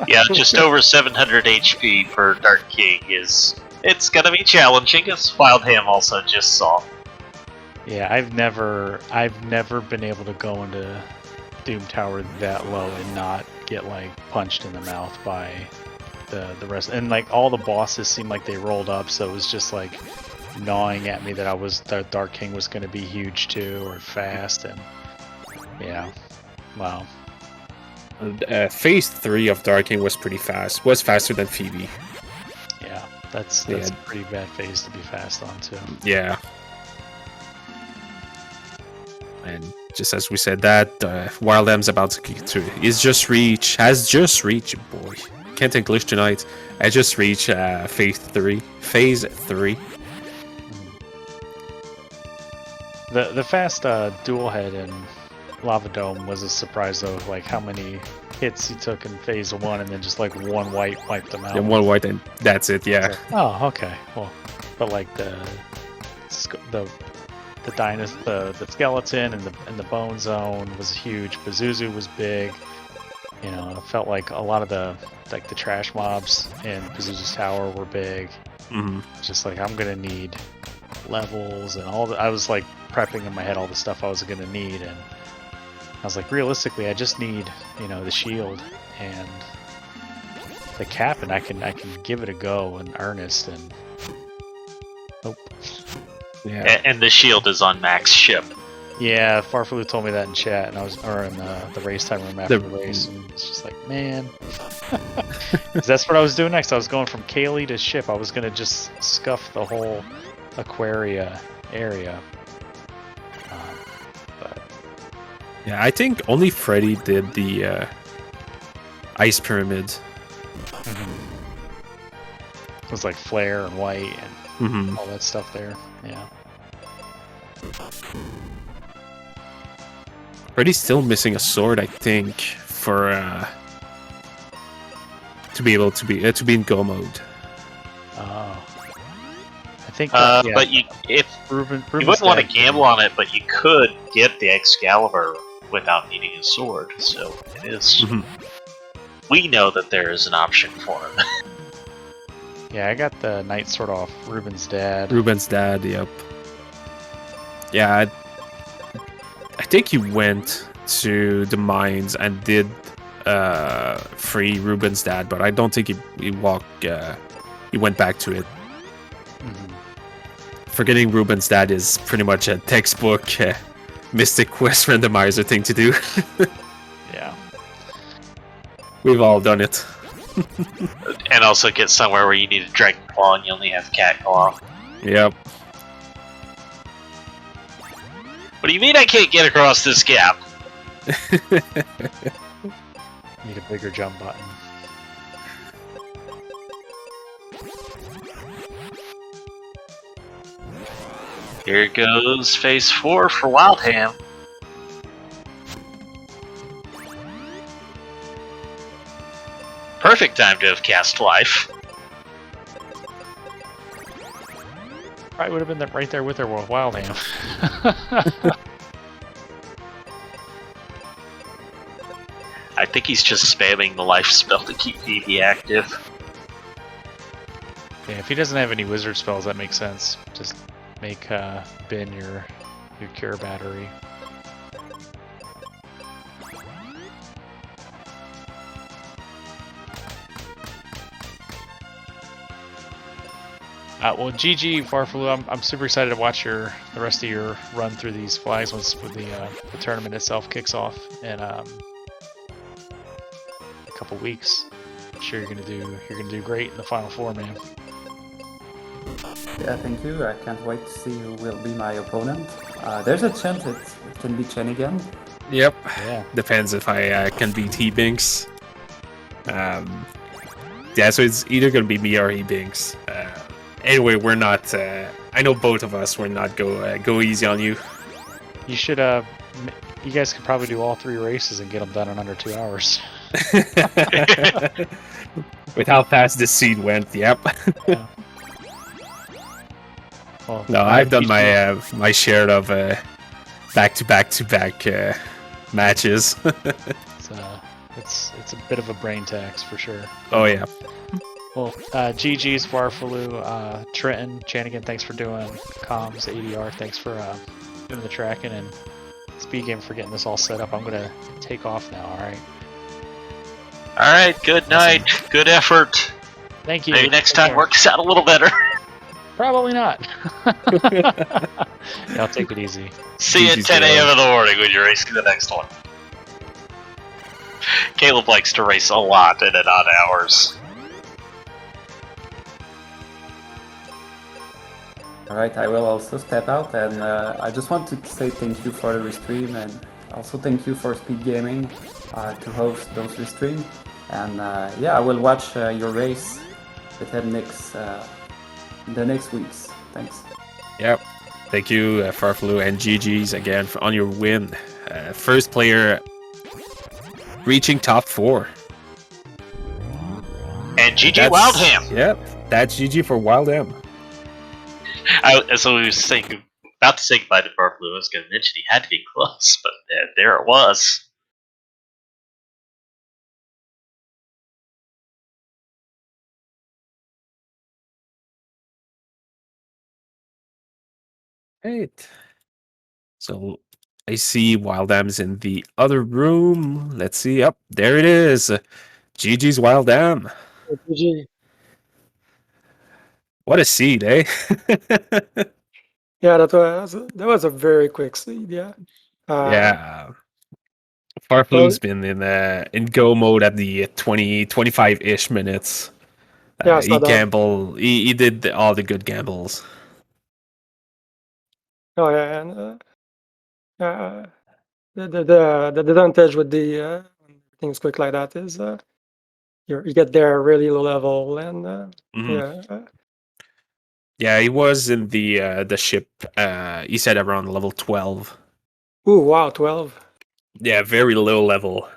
Yeah, just over 700 HP for Dark King it's gonna be challenging, as Wildham also just saw. Yeah, I've never been able to go into Doom Tower that low and not get like punched in the mouth by the rest. And like all the bosses seemed like they rolled up, so it was just like gnawing at me that Dark King was going to be huge too, or fast, and yeah, wow. Phase 3 of Darking was pretty fast. Was faster than Phoebe. Yeah, that's a pretty bad phase to be fast on too. Yeah. And just as we said that, wildham's about to has just reached, boy, can't English tonight. I just reached phase 3. The fast dual head and Lava Dome was a surprise though, like how many hits he took in phase 1 and then just like one white wiped them out. And one white and that's it, yeah. Oh, okay. Well, but like the skeleton and the bone zone was huge. Pazuzu was big. You know, it felt like a lot of the trash mobs in Pazuzu's tower were big. Just like I'm gonna need levels and all I was like prepping in my head all the stuff I was gonna need, and I was like, realistically, I just need, you know, the shield and the cap, and I can give it a go in earnest. And nope. Yeah. And the shield is on Mac's ship. Yeah, farfelu told me that in chat, and I was in the race time room after the race, and it's just like, man, 'cause that's what I was doing next. I was going from Kaylee to ship. I was gonna just scuff the whole Aquaria area. Yeah, I think only Freddy did the ice pyramid. It was like flare and white and all that stuff there. Yeah. Freddy's still missing a sword, I think, for to be able to be in go mode. Oh. I think. But you wouldn't want to gamble on it, but you could get the Excalibur without needing a sword. So it is. We know that there is an option for him. Yeah, I got the Knight Sword off Ruben's dad. Yep. Yeah, I think he went to the mines and did free Ruben's dad, but I don't think he went back to it. Forgetting Ruben's dad is pretty much a textbook Mystic Quest Randomizer thing to do. Yeah. We've all done it. And also get somewhere where you need a Dragon Claw and you only have Cat Claw. Yep. What do you mean I can't get across this gap? Need a bigger jump button. Here goes phase 4 for Wildham. Perfect time to have cast life. Probably would have been right there with her with Wildham. think he's just spamming the life spell to keep BB active. Yeah, if he doesn't have any wizard spells, that makes sense. Just make Ben your cure battery. Well, GG Farfelu, I'm super excited to watch the rest of your run through these flags once when the tournament itself kicks off in a couple weeks. I'm sure you're gonna do great in the Final Four, man. Yeah, thank you. I can't wait to see who will be my opponent. There's a chance it can be Chen again. Yep. Yeah. Depends if I can beat He-Binks. Yeah, so it's either going to be me or He-Binks. Anyway, we're not... I know both of us will not go easy on you. You should, you guys could probably do all 3 races and get them done in under 2 hours. With how fast this seed went, yep. Yeah. Well, No, I've done my share of back-to-back-to-back matches. It's a bit of a brain tax for sure. Oh, yeah. Well, GG's Farfelu, Trenton, Chanigan, thanks for doing comms, ADR, thanks for doing the tracking, and SpeedGaming for getting this all set up. I'm gonna take off now, alright? Alright, good night. Good effort. Thank you. Maybe next Take time care. works out a little better. Probably not. I'll take it easy. See you at 10 a.m. in the morning when you're racing the next one. Caleb likes to race a lot in and odd hours. Alright, I will also step out, and I just want to say thank you for the restream, and also thank you for SpeedGaming to host those restream. And yeah, I will watch your race with him the next weeks. Thanks. Yep. Thank you, Farfelu and GG's again on your win. First player reaching top 4. And GG Wildham! Yep, that's GG for Wildham. So we was about to say goodbye to Farfelu. I was going to mention he had to be close, but there it was. Right. So I see Wildham's in the other room. Let's see. Up there it is. GG's Wildham. GG. What a seed, eh? Yeah, that was a very quick seed. Yeah. Yeah. Farflu's been in go mode at the 25-ish minutes. Yeah, he gambled. He did all the good gambles. Oh yeah, and the advantage with the when things quick like that is you get there really low level, and yeah, he was in the ship. He said around level 12. Ooh, wow, 12. Yeah, very low level.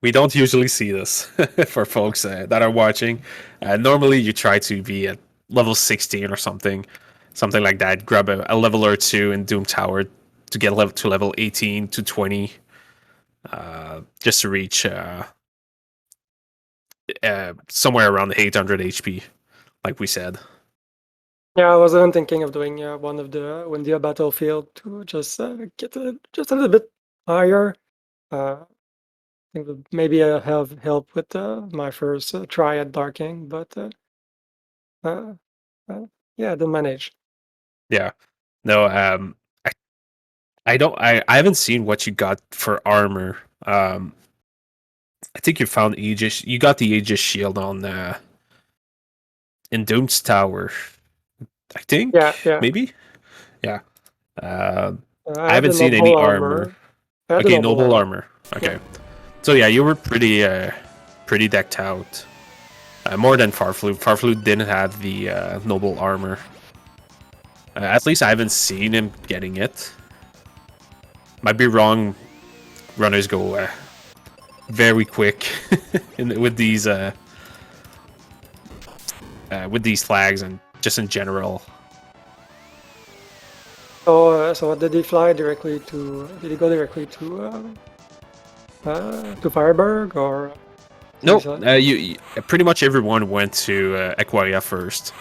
We don't usually see this for folks that are watching. Normally, you try to be at level 16 or something like that. Grab a level or 2 in Doom Tower to get to level 18 to 20, just to reach somewhere around 800 HP, like we said. Yeah, I was even thinking of doing one of the Windia Battlefield to just get just a little bit higher. I think maybe I have help with my first try at Darking, but yeah, I didn't manage. Yeah, no, I haven't seen what you got for armor. I think you found Aegis. You got the Aegis shield on in Doom's Tower. I think. Yeah. Maybe. Yeah. I haven't seen any armor. Okay, noble armor. Okay. Yeah. So yeah, you were pretty decked out. More than Farfelu. Farfelu didn't have the noble armor. At least I haven't seen him getting it. Might be wrong. Runners go very quick with these flags and just in general. So did he fly directly to? Did he go directly to to Fireberg or? No, Suicide? you pretty much everyone went to Aquaria first.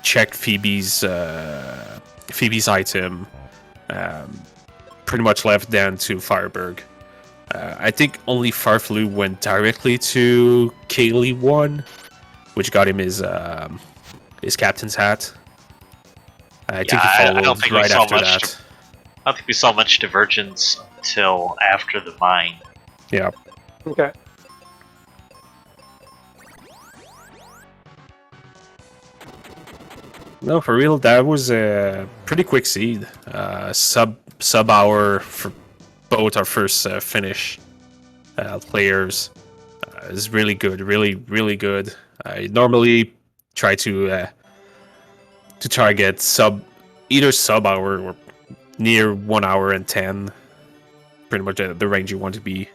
Checked Phoebe's item. Pretty much left then to Fireberg. I think only Farfelu went directly to Kaylee 1, which got him his captain's hat. I think he I followed don't think we right saw after much. that. I don't think we saw much divergence until after the mine. Yeah. Okay. No, for real, that was a pretty quick seed. Sub hour for both our first finish players. Is really good, really good. I normally try to target either sub hour or near 1 hour and 10. Pretty much the range you want to be.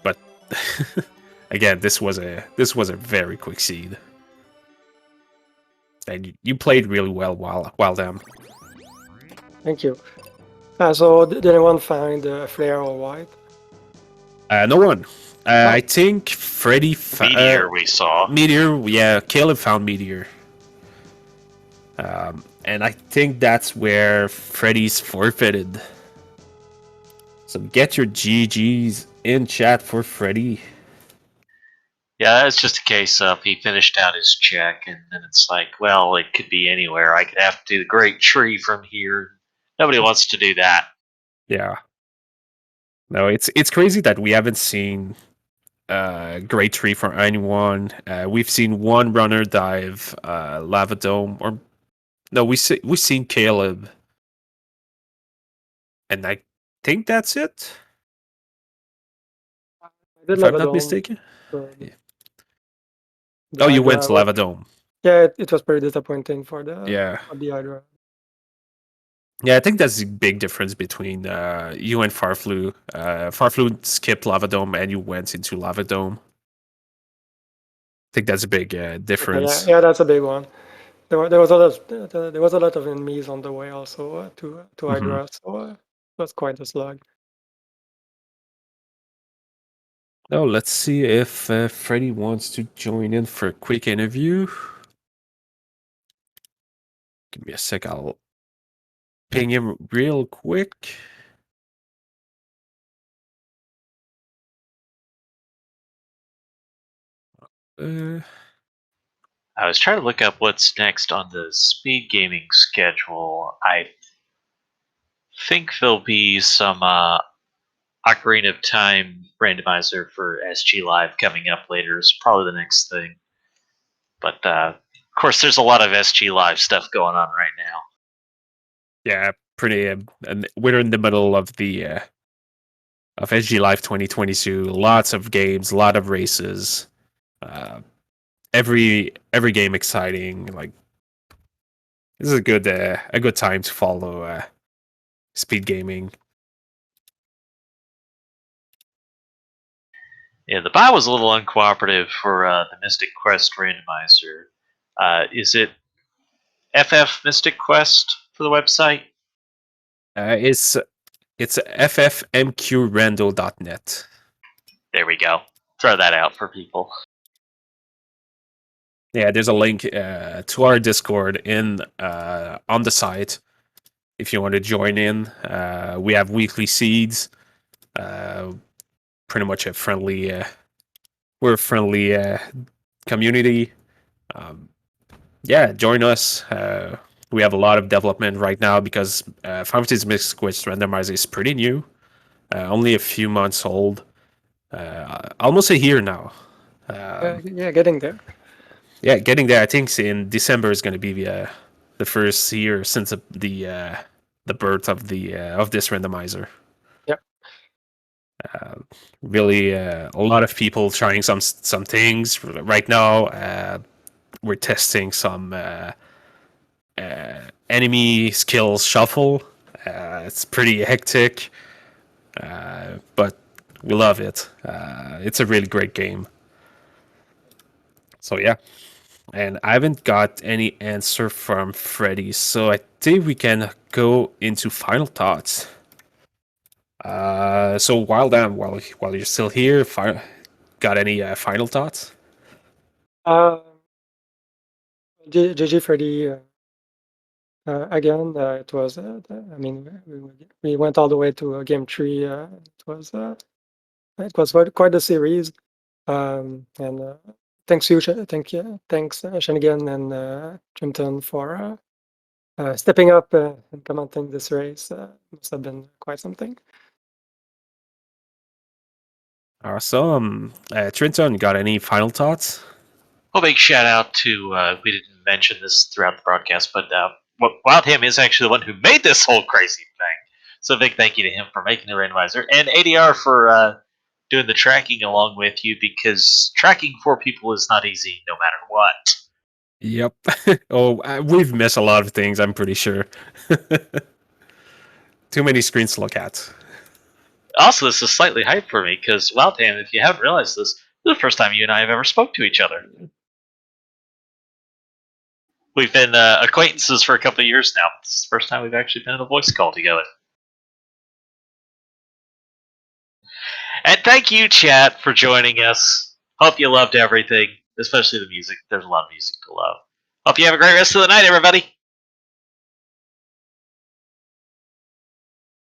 But again, this was a very quick seed. And you played really well, wildham. Thank you. So did anyone find Flare or White? No one. I think Freddy Meteor we saw. Meteor, yeah, Caleb found Meteor. And I think that's where Freddy's forfeited. So get your GGs in chat for Freddy. Yeah, it's just a case of he finished out his check, and then it's like, well, it could be anywhere. I could have to do the Great Tree from here. Nobody wants to do that. Yeah. No, it's crazy that we haven't seen Great Tree for anyone. We've seen one runner dive Lava Dome, or no, we've seen Caleb, and I think that's it. I did If I'm Lava not Dome. mistaken. Yeah. Oh, you went to Hydra Lava Dome. Yeah, it was pretty disappointing for the Yeah. Hydra. Yeah, I think that's the big difference between you and Farfelu. Farfelu skipped Lava Dome, and you went into Lava Dome. I think that's a big difference. Yeah, that's a big one. There was a lot of enemies on the way also to Hydra, so it was quite a slog. Oh, let's see if Freddy wants to join in for a quick interview. Give me a sec, I'll ping him real quick. I was trying to look up what's next on the SpeedGaming schedule. I think there'll be some Ocarina of Time randomizer for SGLIVE coming up later. Is probably the next thing. But of course, there's a lot of SGLIVE stuff going on right now. Yeah, pretty. And we're in the middle of the of SGLIVE 2022. Lots of games, a lot of races. Every game exciting. Like, this is a good time to follow SpeedGaming. Yeah, the bot was a little uncooperative for the Mystic Quest Randomizer. Is it FF Mystic Quest for the website? It's ffmqrando.net. There we go. Throw that out for people. Yeah, there's a link to our Discord on the site if you want to join in. We have weekly seeds. Pretty much a friendly. We're a friendly community. Yeah, join us. We have a lot of development right now because FF Mystic Quest Randomizer is pretty new, only a few months old, almost a year now. Yeah, getting there. Yeah, getting there. I think in December is going to be the first year since the birth of this randomizer. Yep. Really, a lot of people trying some things right now. We're testing some enemy skills shuffle. It's pretty hectic, but we love it. It's a really great game. So yeah. And I haven't got any answer from Freddy, so I think we can go into final thoughts. So Wildham, while you're still here, got any final thoughts? GG Freddy. Again, it was. I mean, we went all the way to game 3. It was quite a series. And thanks you, thanks Shanigan and Trimton for stepping up and commenting this race. Must have been quite something. Awesome. Trinton, got any final thoughts? Well, big shout out to, we didn't mention this throughout the broadcast, but wildham is actually the one who made this whole crazy thing. So big thank you to him for making the randomizer, and ADR for doing the tracking along with you, because tracking 4 people is not easy no matter what. Yep. We've missed a lot of things, I'm pretty sure. Too many screens to look at. Also, this is slightly hype for me, because wildham, if you haven't realized this is the first time you and I have ever spoke to each other. We've been acquaintances for a couple of years now. This is the first time we've actually been in a voice call together. And thank you, chat, for joining us. Hope you loved everything, especially the music. There's a lot of music to love. Hope you have a great rest of the night, everybody.